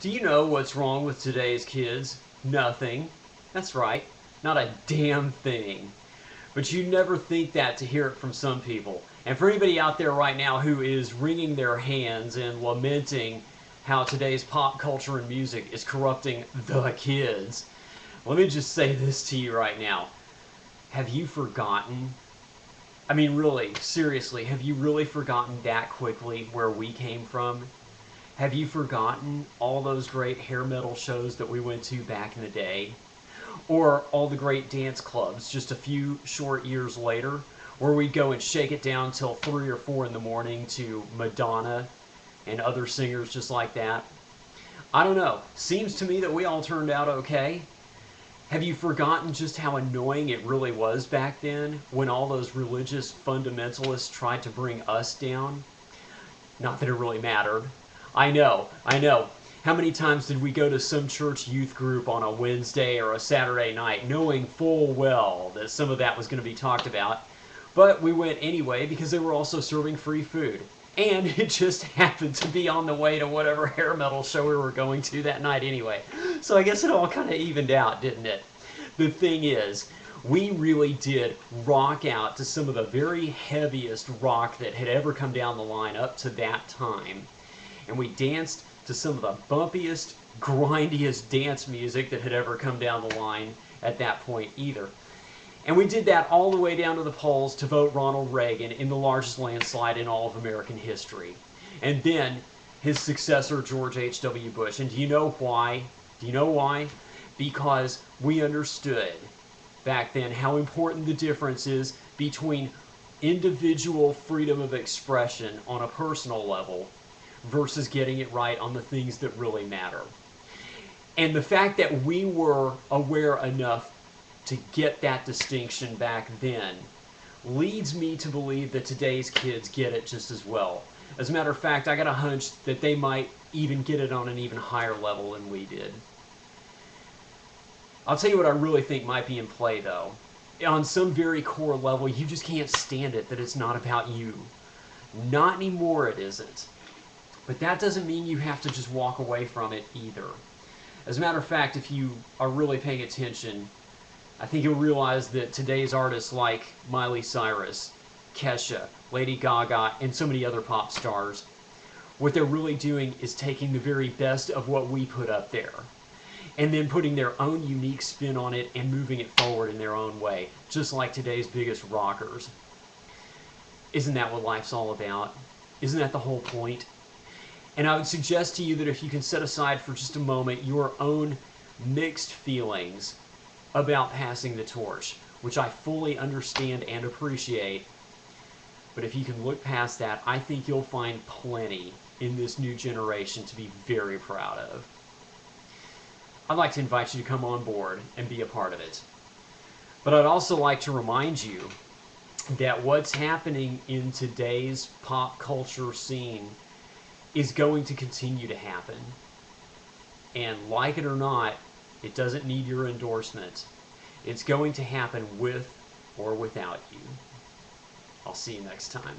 Do you know what's wrong with today's kids? Nothing. That's right. Not a damn thing. But you never think that to hear it from some people. And for anybody out there right now who is wringing their hands and lamenting how today's pop culture and music is corrupting the kids, let me just say this to you right now. Have you forgotten? I mean, really, seriously, have you really forgotten that quickly where we came from? Have you forgotten all those great hair metal shows that we went to back in the day? Or all the great dance clubs just a few short years later, where we'd go and shake it down till 3 or 4 in the morning to Madonna and other singers just like that? I don't know. Seems to me that we all turned out okay. Have you forgotten just how annoying it really was back then when all those religious fundamentalists tried to bring us down? Not that it really mattered. I know. How many times did we go to some church youth group on a Wednesday or a Saturday night knowing full well that some of that was going to be talked about? But we went anyway because they were also serving free food. And it just happened to be on the way to whatever hair metal show we were going to that night anyway. So I guess it all kind of evened out, didn't it? The thing is, we really did rock out to some of the very heaviest rock that had ever come down the line up to that time. And we danced to some of the bumpiest, grindiest dance music that had ever come down the line at that point either. And we did that all the way down to the polls to vote Ronald Reagan in the largest landslide in all of American history. And then his successor, George H.W. Bush. And do you know why? Do you know why? Because we understood back then how important the difference is between individual freedom of expression on a personal level versus getting it right on the things that really matter. And the fact that we were aware enough to get that distinction back then leads me to believe that today's kids get it just as well. As a matter of fact, I got a hunch that they might even get it on an even higher level than we did. I'll tell you what I really think might be in play, though. On some very core level, you just can't stand it that it's not about you. Not anymore, it isn't. But that doesn't mean you have to just walk away from it either. As a matter of fact, if you are really paying attention, I think you'll realize that today's artists like Miley Cyrus, Kesha, Lady Gaga, and so many other pop stars, what they're really doing is taking the very best of what we put up there and then putting their own unique spin on it and moving it forward in their own way, just like today's biggest rockers. Isn't that what life's all about? Isn't that the whole point? And I would suggest to you that if you can set aside for just a moment your own mixed feelings about passing the torch, which I fully understand and appreciate, but if you can look past that, I think you'll find plenty in this new generation to be very proud of. I'd like to invite you to come on board and be a part of it. But I'd also like to remind you that what's happening in today's pop culture scene is going to continue to happen. And like it or not, it doesn't need your endorsement. It's going to happen with or without you. I'll see you next time.